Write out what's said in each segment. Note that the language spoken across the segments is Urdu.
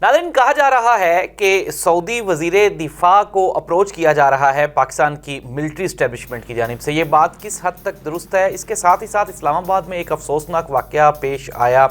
ناظرین، کہا جا رہا ہے کہ سعودی وزیر دفاع کو اپروچ کیا جا رہا ہے پاکستان کی ملٹری اسٹیبلشمنٹ کی جانب سے۔ یہ بات کس حد تک درست ہے؟ اس کے ساتھ ہی ساتھ اسلام آباد میں ایک افسوسناک واقعہ پیش آیا۔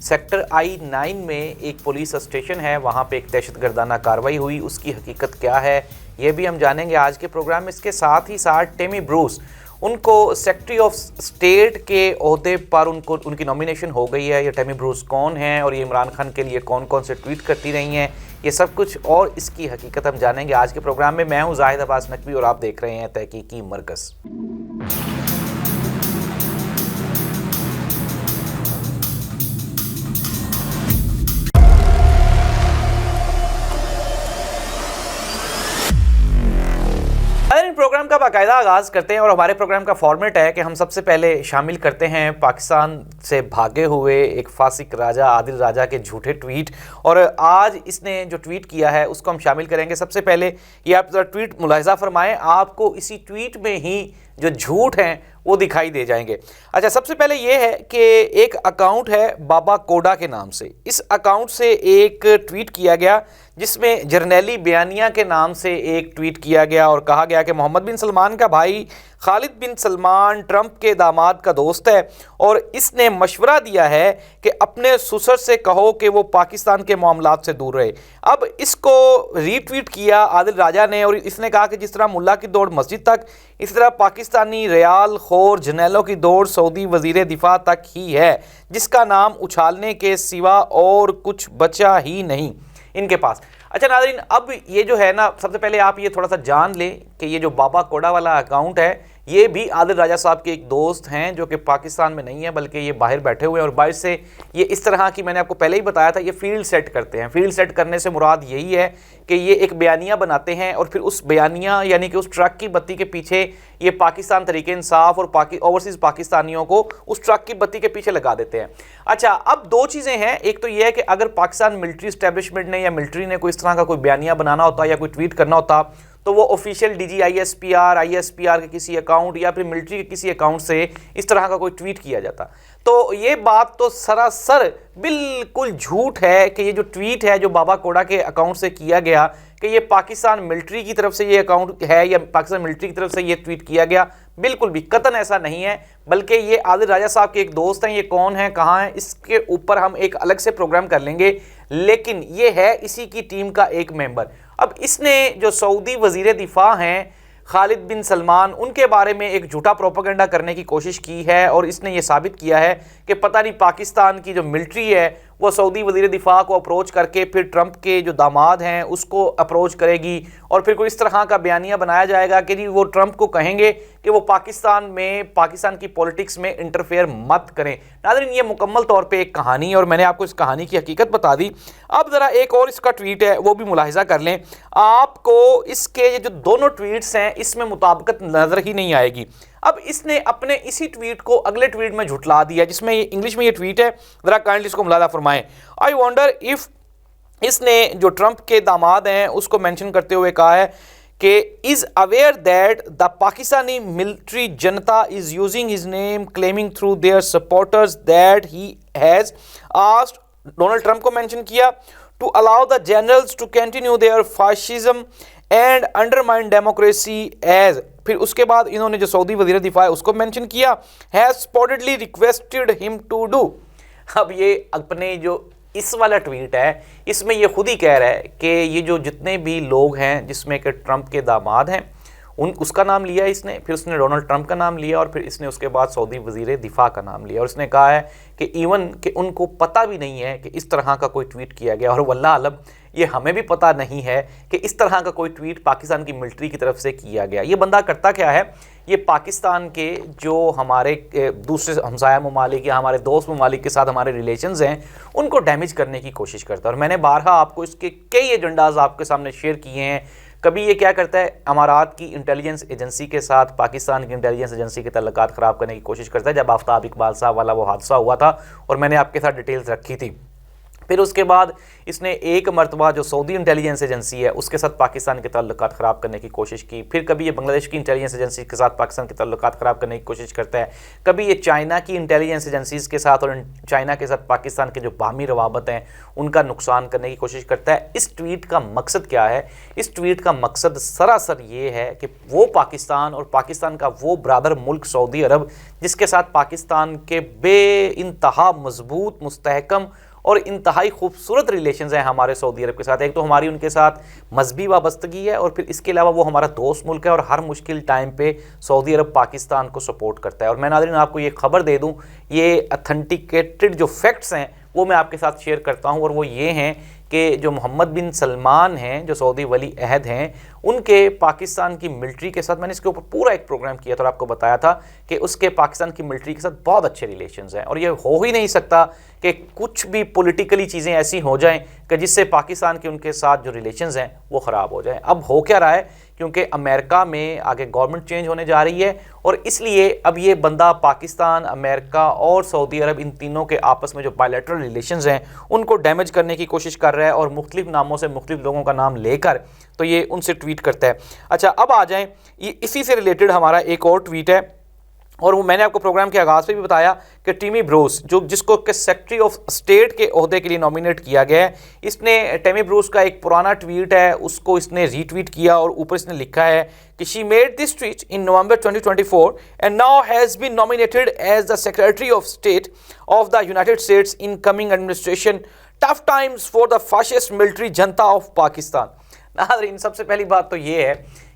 سیکٹر I-9 میں ایک پولیس اسٹیشن ہے، وہاں پہ ایک دہشت گردانہ کارروائی ہوئی۔ اس کی حقیقت کیا ہے یہ بھی ہم جانیں گے آج کے پروگرام میں۔ اس کے ساتھ ہی ساتھ ٹیمی بروس، ان کو سیکرٹری آف اسٹیٹ کے عہدے پر ان کی نومینیشن ہو گئی ہے۔ یہ ٹیمی بروس کون ہیں اور یہ عمران خان کے لیے کون کون سے ٹویٹ کرتی رہی ہیں، یہ سب کچھ اور اس کی حقیقت ہم جانیں گے آج کے پروگرام میں۔ میں ہوں زاہد عباس نقوی اور آپ دیکھ رہے ہیں تحقیقی مرکز۔ پروگرام کا باقاعدہ آغاز کرتے ہیں اور ہمارے پروگرام کا فارمیٹ ہے کہ ہم سب سے پہلے شامل کرتے ہیں پاکستان سے بھاگے ہوئے ایک فاسق راجہ عادل راجہ کے جھوٹے ٹویٹ، اور آج اس نے جو ٹویٹ کیا ہے اس کو ہم شامل کریں گے۔ سب سے پہلے یہ آپ ذرا ٹویٹ ملاحظہ فرمائیں، آپ کو اسی ٹویٹ میں ہی جو جھوٹ ہیں وہ دکھائی دے جائیں گے۔ اچھا، سب سے پہلے یہ ہے کہ ایک اکاؤنٹ ہے بابا کوڈا کے نام سے، اس اکاؤنٹ سے ایک ٹویٹ کیا گیا جس میں جرنیلی بیانیہ کے نام سے ایک ٹویٹ کیا گیا اور کہا گیا کہ محمد بن سلمان کا بھائی خالد بن سلمان ٹرمپ کے داماد کا دوست ہے اور اس نے مشورہ دیا ہے کہ اپنے سسر سے کہو کہ وہ پاکستان کے معاملات سے دور رہے۔ اب اس کو ری ٹویٹ کیا عادل راجہ نے اور اس نے کہا کہ جس طرح ملا کی دوڑ مسجد تک، اس طرح پاکستانی ریال خور جنیلوں کی دوڑ سعودی وزیر دفاع تک ہی ہے، جس کا نام اچھالنے کے سوا اور کچھ بچا ہی نہیں ان کے پاس۔ اچھا ناظرین، اب یہ جو ہے نا، سب سے پہلے آپ یہ تھوڑا سا جان لیں کہ یہ جو بابا کوڈا والا اکاؤنٹ ہے یہ بھی عادل راجہ صاحب کے ایک دوست ہیں جو کہ پاکستان میں نہیں ہے بلکہ یہ باہر بیٹھے ہوئے ہیں، اور باہر سے یہ اس طرح کی، میں نے آپ کو پہلے ہی بتایا تھا، یہ فیلڈ سیٹ کرتے ہیں۔ فیلڈ سیٹ کرنے سے مراد یہی ہے کہ یہ ایک بیانیہ بناتے ہیں اور پھر اس بیانیہ یعنی کہ اس ٹرک کی بتی کے پیچھے یہ پاکستان تحریک انصاف اور اوورسیز پاکستانیوں کو اس ٹرک کی بتی کے پیچھے لگا دیتے ہیں۔ اچھا، اب دو چیزیں ہیں، ایک تو یہ ہے کہ اگر پاکستان ملٹری اسٹیبلشمنٹ نے یا ملٹری نے کوئی اس طرح کا کوئی بیانیہ بنانا ہوتا یا کوئی ٹویٹ کرنا ہوتا تو وہ آفیشیل ڈی جی ISPR کے کسی اکاؤنٹ یا پھر ملٹری کے کسی اکاؤنٹ سے اس طرح کا کوئی ٹویٹ کیا جاتا۔ تو یہ بات تو سراسر بالکل جھوٹ ہے کہ یہ جو ٹویٹ ہے جو بابا کوڈا کے اکاؤنٹ سے کیا گیا کہ یہ پاکستان ملٹری کی طرف سے یہ اکاؤنٹ ہے یا پاکستان ملٹری کی طرف سے یہ ٹویٹ کیا گیا، بالکل بھی قطعاً ایسا نہیں ہے، بلکہ یہ عادل راجہ صاحب کے ایک دوست ہیں۔ یہ کون ہیں، کہاں ہیں، اس کے اوپر ہم ایک الگ سے پروگرام کر لیں گے، لیکن یہ ہے اسی کی ٹیم کا ایک ممبر۔ اب اس نے جو سعودی وزیر دفاع ہیں خالد بن سلمان، ان کے بارے میں ایک جھوٹا پروپیگنڈا کرنے کی کوشش کی ہے اور اس نے یہ ثابت کیا ہے کہ پتہ نہیں پاکستان کی جو ملٹری ہے وہ سعودی وزیر دفاع کو اپروچ کر کے پھر ٹرمپ کے جو داماد ہیں اس کو اپروچ کرے گی اور پھر کوئی اس طرح کا بیانیہ بنایا جائے گا کہ جی وہ ٹرمپ کو کہیں گے کہ وہ پاکستان کی پولیٹکس میں انٹرفیئر مت کریں۔ ناظرین، یہ مکمل طور پہ ایک کہانی ہے اور میں نے آپ کو اس کہانی کی حقیقت بتا دی۔ اب ذرا ایک اور اس کا ٹویٹ ہے وہ بھی ملاحظہ کر لیں، آپ کو اس کے جو دونوں ٹویٹس ہیں اس میں مطابقت نظر ہی نہیں آئے گی۔ اب اس نے اپنے اسی ٹویٹ کو اگلے ٹویٹ میں جھٹلا دیا جس میں انگلش میں یہ ٹویٹ ہے، ذرا کائنڈلی اس کو ملاحظہ فرمائیں۔ I wonder if، اس نے جو ٹرمپ کے داماد ہیں اس کو مینشن کرتے ہوئے کہا ہے کہ is aware that the Pakistani military junta is using his name claiming through their supporters that he has asked، Donald Trump کو مینشن کیا to allow the generals to continue their fascism and undermine democracy as، پھر اس کے بعد انہوں نے جو سعودی وزیر دفاع ہے اس کو مینشن کیا has reportedly requested him to do۔ اب یہ اپنے جو اس والا ٹویٹ ہے اس میں یہ خود ہی کہہ رہا ہے کہ یہ جو جتنے بھی لوگ ہیں جس میں کہ ٹرمپ کے داماد ہیں اس کا نام لیا اس نے، پھر اس نے ڈونلڈ ٹرمپ کا نام لیا اور پھر اس نے اس کے بعد سعودی وزیر دفاع کا نام لیا اور اس نے کہا ہے کہ ایون کہ ان کو پتہ بھی نہیں ہے کہ اس طرح کا کوئی ٹویٹ کیا گیا، اور واللہ علم یہ ہمیں بھی پتہ نہیں ہے کہ اس طرح کا کوئی ٹویٹ پاکستان کی ملٹری کی طرف سے کیا گیا۔ یہ بندہ کرتا کیا ہے، یہ پاکستان کے جو ہمارے دوسرے ہمسایہ ممالک یا ہمارے دوست ممالک کے ساتھ ہمارے ریلیشنز ہیں ان کو ڈیمیج کرنے کی کوشش کرتا ہے، اور میں نے بارہا آپ کو اس کے کئی ایجنڈاز آپ کے سامنے شیئر کیے ہیں۔ کبھی یہ کیا کرتا ہے، امارات کی انٹیلیجنس ایجنسی کے ساتھ پاکستان کی انٹیلیجنس ایجنسی کے تعلقات خراب کرنے کی کوشش کرتا ہے۔ جب آفتاب اقبال صاحب والا وہ حادثہ ہوا تھا اور میں نے آپ کے ساتھ ڈیٹیلز رکھی تھی، پھر اس کے بعد اس نے ایک مرتبہ جو سعودی انٹیلیجنس ایجنسی ہے اس کے ساتھ پاکستان کے تعلقات خراب کرنے کی کوشش کی، پھر کبھی یہ بنگلہ دیش کی انٹیلیجنس ایجنسی کے ساتھ پاکستان کے تعلقات خراب کرنے کی کوشش کرتا ہے، کبھی یہ چائنا کی انٹیلیجنس ایجنسیز کے ساتھ اور چائنا کے ساتھ پاکستان کے جو باہمی روابط ہیں ان کا نقصان کرنے کی کوشش کرتا ہے۔ اس ٹویٹ کا مقصد کیا ہے؟ اس ٹویٹ کا مقصد سراسر یہ ہے کہ وہ پاکستان اور پاکستان کا وہ برادر ملک سعودی عرب جس کے ساتھ پاکستان کے بے انتہا مضبوط، مستحکم اور انتہائی خوبصورت ریلیشنز ہیں ہمارے سعودی عرب کے ساتھ، ایک تو ہماری ان کے ساتھ مذہبی وابستگی ہے اور پھر اس کے علاوہ وہ ہمارا دوست ملک ہے اور ہر مشکل ٹائم پہ سعودی عرب پاکستان کو سپورٹ کرتا ہے۔ اور میں ناظرین آپ کو یہ خبر دے دوں، یہ اتھینٹیکیٹڈ جو فیکٹس ہیں وہ میں آپ کے ساتھ شیئر کرتا ہوں، اور وہ یہ ہیں کہ جو محمد بن سلمان ہیں جو سعودی ولی عہد ہیں، ان کے پاکستان کی ملٹری کے ساتھ، میں نے اس کے اوپر پورا ایک پروگرام کیا تھا اور آپ کو بتایا تھا کہ اس کے پاکستان کی ملٹری کے ساتھ بہت اچھے ریلیشنز ہیں، اور یہ ہو ہی نہیں سکتا کہ کچھ بھی پولیٹیکلی چیزیں ایسی ہو جائیں کہ جس سے پاکستان کے ان کے ساتھ جو ریلیشنز ہیں وہ خراب ہو جائیں۔ اب ہو کیا رہا ہے؟ کیونکہ امریکہ میں آگے گورنمنٹ چینج ہونے جا رہی ہے اور اس لیے اب یہ بندہ پاکستان، امریکہ اور سعودی عرب ان تینوں کے آپس میں جو بائیلیٹرل ریلیشنز ہیں ان کو ڈیمیج کرنے کی کوشش کر رہا ہے، اور مختلف ناموں سے مختلف لوگوں کا نام لے کر تو یہ ان سے ٹویٹ کرتا ہے۔ اچھا اب آ جائیں، یہ اسی سے ریلیٹڈ ہمارا ایک اور ٹویٹ ہے، اور وہ میں نے آپ کو پروگرام کے آغاز پہ بھی بتایا کہ ٹیمی بروس جس کو کہ سیکرٹری آف اسٹیٹ کے عہدے کے لیے نامینیٹ کیا گیا ہے، اس نے ٹیمی بروس کا ایک پرانا ٹویٹ ہے اس کو اس نے ری ٹویٹ کیا اور اوپر اس نے لکھا ہے کہ she made this tweet in November 2024 and now has been nominated as the Secretary of State of the United States in coming administration. Tough times for the fascist military junta of Pakistan. ناظرین سب سے پہلی بات تو یہ ہے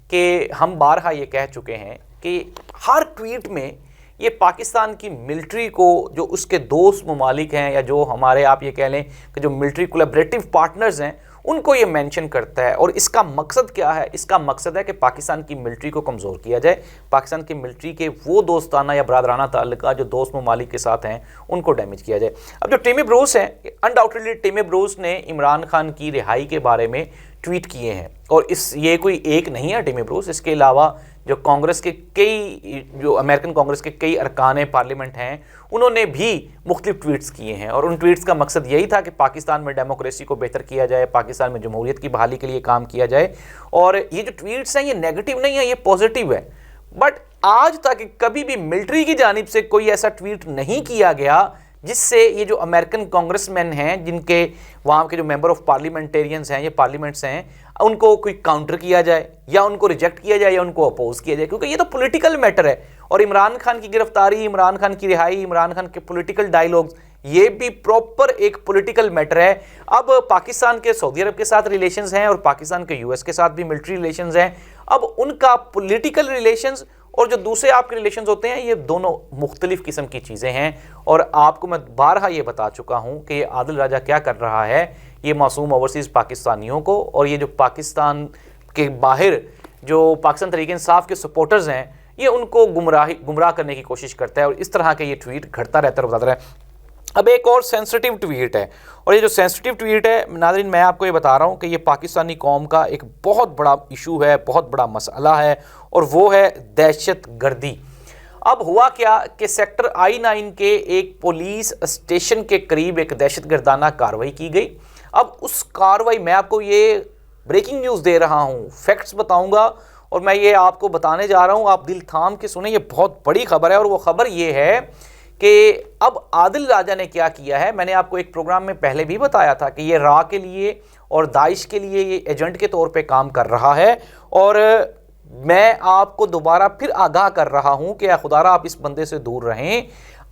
کہ ہم بارہا یہ کہہ چکے ہیں کہ ہر ٹویٹ میں یہ پاکستان کی ملٹری کو جو اس کے دوست ممالک ہیں یا جو ہمارے آپ یہ کہہ لیں کہ جو ملٹری کولیبریٹو پارٹنرز ہیں ان کو یہ مینشن کرتا ہے، اور اس کا مقصد کیا ہے؟ اس کا مقصد ہے کہ پاکستان کی ملٹری کو کمزور کیا جائے، پاکستان کی ملٹری کے وہ دوستانہ یا برادرانہ تعلقات جو دوست ممالک کے ساتھ ہیں ان کو ڈیمیج کیا جائے۔ اب جو ٹیمی بروس ہیں، انڈاؤٹڈلی ٹیمی بروس نے عمران خان کی رہائی کے بارے میں ٹویٹ کیے ہیں، اور یہ کوئی ایک نہیں ہے ٹیمی بروس، اس کے علاوہ جو کانگریس کے جو امریکن کانگریس کے کئی ارکان پارلیمنٹ ہیں انہوں نے بھی مختلف ٹویٹس کیے ہیں، اور ان ٹویٹس کا مقصد یہی تھا کہ پاکستان میں ڈیموکریسی کو بہتر کیا جائے، پاکستان میں جمہوریت کی بحالی کے لیے کام کیا جائے۔ اور یہ جو ٹویٹس ہیں یہ نیگیٹو نہیں ہے، یہ پازیٹیو ہے، بٹ آج تک کبھی بھی ملٹری کی جانب سے کوئی ایسا ٹویٹ نہیں کیا گیا جس سے یہ جو امریکن کانگریس مین ہیں جن کے وہاں کے جو ممبر آف پارلیمنٹیرینز ہیں یا پارلیمنٹس ہیں ان کو کوئی کاؤنٹر کیا جائے یا ان کو ریجیکٹ کیا جائے یا ان کو اپوز کیا جائے، کیونکہ یہ تو پولیٹیکل میٹر ہے، اور عمران خان کی گرفتاری، عمران خان کی رہائی، عمران خان کے پولیٹیکل ڈائیلاگز یہ بھی پراپر ایک پولیٹیکل میٹر ہے۔ اب پاکستان کے سعودی عرب کے ساتھ ریلیشنز ہیں اور پاکستان کے یو ایس کے ساتھ بھی ملٹری ریلیشنز ہیں، اب ان کا پولیٹیکل ریلیشنز اور جو دوسرے آپ کے ریلیشنز ہوتے ہیں یہ دونوں مختلف قسم کی چیزیں ہیں، اور آپ کو میں بارہا یہ بتا چکا ہوں کہ یہ عادل راجہ کیا کر رہا ہے، یہ معصوم اوورسیز پاکستانیوں کو اور یہ جو پاکستان کے باہر جو پاکستان تحریک انصاف کے سپورٹرز ہیں یہ ان کو گمراہ کرنے کی کوشش کرتا ہے، اور اس طرح کے یہ ٹویٹ گھٹتا رہتا ہے اور بتاتا رہا ہے۔ اب ایک اور سینسٹیو ٹویٹ ہے، اور یہ جو سینسٹیو ٹویٹ ہے ناظرین میں آپ کو یہ بتا رہا ہوں کہ یہ پاکستانی قوم کا ایک بہت بڑا ایشو ہے، بہت بڑا مسئلہ ہے، اور وہ ہے دہشت گردی۔ اب ہوا کیا کہ سیکٹر I-9 کے ایک پولیس اسٹیشن کے قریب ایک دہشت گردانہ کارروائی کی گئی۔ اب اس کارروائی میں آپ کو یہ بریکنگ نیوز دے رہا ہوں، فیکٹس بتاؤں گا، اور میں یہ آپ کو بتانے جا رہا ہوں، آپ دل تھام کے سنیں، یہ بہت بڑی خبر ہے، اور وہ خبر یہ ہے کہ اب عادل راجہ نے کیا کیا ہے۔ میں نے آپ کو ایک پروگرام میں پہلے بھی بتایا تھا کہ یہ را کے لیے اور داعش کے لیے یہ ایجنٹ کے طور پہ کام کر رہا ہے، اور میں آپ کو دوبارہ پھر آگاہ کر رہا ہوں کہ خدا را آپ اس بندے سے دور رہیں۔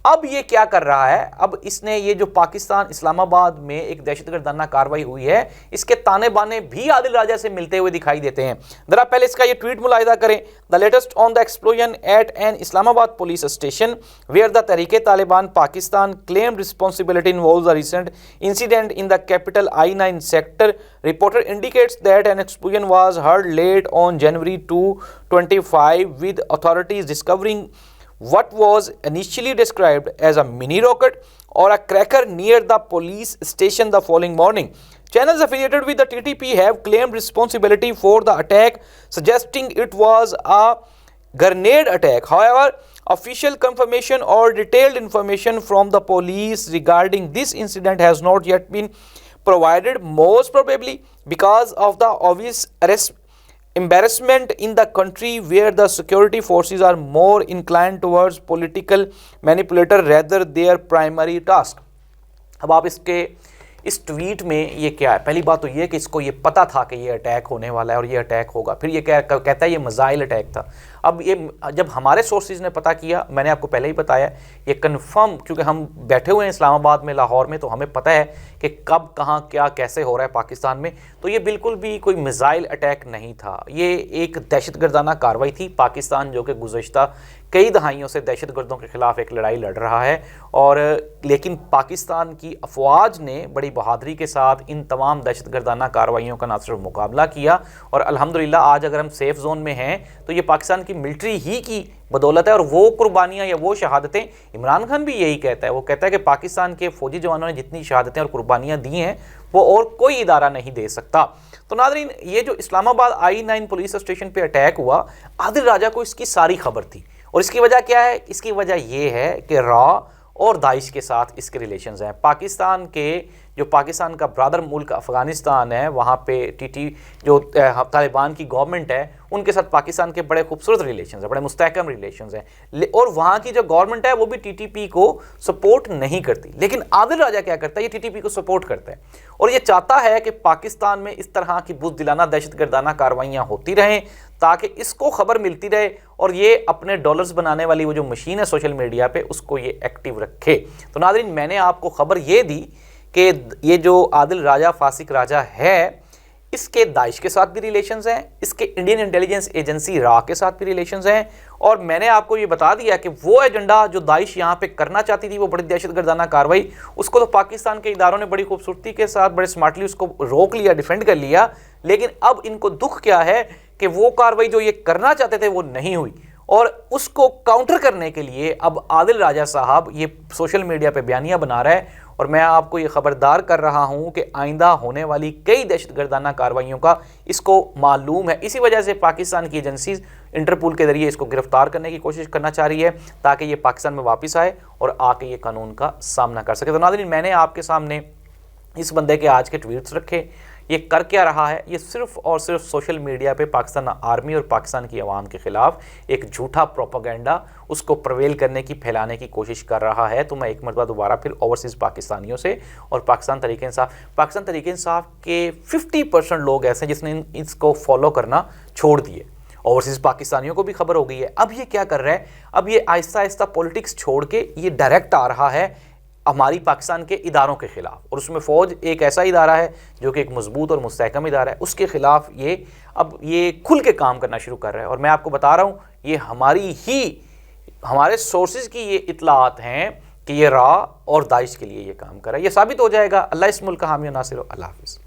اب یہ کیا کر رہا ہے؟ اب اس نے یہ جو پاکستان اسلام آباد میں ایک دہشت گردانہ کارروائی ہوئی ہے اس کے تانے بانے بھی عادل راجہ سے ملتے ہوئے دکھائی دیتے ہیں۔ ذرا پہلے اس کا یہ ٹویٹ ملاحظہ کریں۔ The latest on the explosion at an Islamabad police station where the Tehreek-e-Taliban Pakistan claimed responsibility involves a recent incident in the capital I-9 sector. Reporter indicates that an explosion was heard late on January 25 with authorities discovering what was initially described as a mini rocket or a cracker near the police station the following morning. Channels affiliated with the TTP have claimed responsibility for the attack, suggesting it was a grenade attack. However, Official confirmation or detailed information from the police regarding this incident has not yet been provided, most probably because of the obvious embarrassment in the country where the security forces are more inclined towards political manipulator rather their primary task. اب آپ اس ٹویٹ میں یہ کیا ہے؟ پہلی بات تو یہ کہ اس کو یہ پتہ تھا کہ یہ اٹیک ہونے والا ہے اور یہ اٹیک ہوگا. پھر یہ کہتا ہے یہ میزائل اٹیک تھا. اب یہ جب ہمارے سورسز نے پتہ کیا، میں نے آپ کو پہلے ہی بتایا یہ کنفرم، کیونکہ ہم بیٹھے ہوئے ہیں اسلام آباد میں، لاہور میں، تو ہمیں پتہ ہے کہ کب کہاں کیا کیسے ہو رہا ہے پاکستان میں. تو یہ بالکل بھی کوئی میزائل اٹیک نہیں تھا، یہ ایک دہشت گردانہ کارروائی تھی. پاکستان جو کہ گزشتہ کئی دہائیوں سے دہشت گردوں کے خلاف ایک لڑائی لڑ رہا ہے، اور لیکن پاکستان کی افواج نے بڑی بہادری کے ساتھ ان تمام دہشت گردانہ کارروائیوں کا نہ صرف مقابلہ کیا، اور الحمدللہ آج اگر ہم سیف زون میں ہیں تو یہ پاکستان کی ملٹری ہی کی بدولت ہے. اور وہ قربانیاں یا وہ شہادتیں، عمران خان بھی یہی کہتا ہے، وہ کہتا ہے کہ پاکستان کے فوجی جوانوں نے جتنی شہادتیں اور قربانیاں دی ہیں وہ اور کوئی ادارہ نہیں دے سکتا. تو ناظرین، یہ جو اسلام آباد I-9 پولیس اسٹیشن پہ اٹیک ہوا، عادل راجہ کو اس کی ساری خبر تھی. اور اس کی وجہ کیا ہے؟ اس کی وجہ یہ ہے کہ را اور داعش کے ساتھ اس کے ریلیشنز ہیں. پاکستان کا برادر ملک افغانستان ہے، وہاں پہ جو طالبان کی گورنمنٹ ہے ان کے ساتھ پاکستان کے بڑے خوبصورت ریلیشنز ہیں، بڑے مستحکم ریلیشنز ہیں. اور وہاں کی جو گورنمنٹ ہے وہ بھی TTP کو سپورٹ نہیں کرتی. لیکن عادل راجہ کیا کرتا ہے؟ یہ TTP کو سپورٹ کرتا ہے اور یہ چاہتا ہے کہ پاکستان میں اس طرح کی بزدلانہ دہشت گردانہ کارروائیاں ہوتی رہیں تاکہ اس کو خبر ملتی رہے اور یہ اپنے ڈالرز بنانے والی وہ جو مشین ہے سوشل میڈیا پہ اس کو یہ ایکٹیو رکھے. تو ناظرین، میں نے آپ کو خبر یہ دی کہ یہ جو عادل راجہ فاسق راجہ ہے، اس کے داعش کے ساتھ بھی ریلیشنز ہیں، اس کے انڈین انٹیلیجنس ایجنسی را کے ساتھ بھی ریلیشنز ہیں. اور میں نے آپ کو یہ بتا دیا کہ وہ ایجنڈا جو داعش یہاں پہ کرنا چاہتی تھی، وہ بڑی دہشت گردانہ کاروائی، اس کو تو پاکستان کے اداروں نے بڑی خوبصورتی کے ساتھ بڑے سمارٹلی اس کو روک لیا، ڈیفینڈ کر لیا. لیکن اب ان کو دکھ کیا ہے کہ وہ کاروائی جو یہ کرنا چاہتے تھے وہ نہیں ہوئی، اور اس کو کاؤنٹر کرنے کے لیے اب عادل راجہ صاحب یہ سوشل میڈیا پہ بیانیاں بنا رہا ہے. اور میں آپ کو یہ خبردار کر رہا ہوں کہ آئندہ ہونے والی کئی دہشت گردانہ کارروائیوں کا اس کو معلوم ہے. اسی وجہ سے پاکستان کی ایجنسیز انٹرپول کے ذریعے اس کو گرفتار کرنے کی کوشش کرنا چاہ رہی ہے تاکہ یہ پاکستان میں واپس آئے اور آ کے یہ قانون کا سامنا کر سکے. تو ناظرین، میں نے آپ کے سامنے اس بندے کے آج کے ٹویٹس رکھے. یہ کر کیا رہا ہے؟ یہ صرف اور صرف سوشل میڈیا پہ پاکستان آرمی اور پاکستان کی عوام کے خلاف ایک جھوٹا پروپیگنڈا اس کو پرویل کرنے کی، پھیلانے کی کوشش کر رہا ہے. تو میں ایک مرتبہ دوبارہ پھر اوورسیز پاکستانیوں سے اور پاکستان تحریک انصاف کے 50% لوگ ایسے ہیں جس نے اس کو فالو کرنا چھوڑ دیے. اوورسیز پاکستانیوں کو بھی خبر ہو گئی ہے. اب یہ کیا کر رہا ہے؟ اب یہ آہستہ آہستہ پولیٹکس چھوڑ کے یہ ڈائریکٹ آ رہا ہے ہماری پاکستان کے اداروں کے خلاف. اور اس میں فوج ایک ایسا ادارہ ہے جو کہ ایک مضبوط اور مستحکم ادارہ ہے، اس کے خلاف یہ کھل کے کام کرنا شروع کر رہا ہے. اور میں آپ کو بتا رہا ہوں، یہ ہمارے سورسز کی یہ اطلاعات ہیں کہ یہ را اور داعش کے لیے یہ کام کر رہا ہے. یہ ثابت ہو جائے گا. اللہ اس ملک کا حامی و ناصر ہو. اللہ حافظ.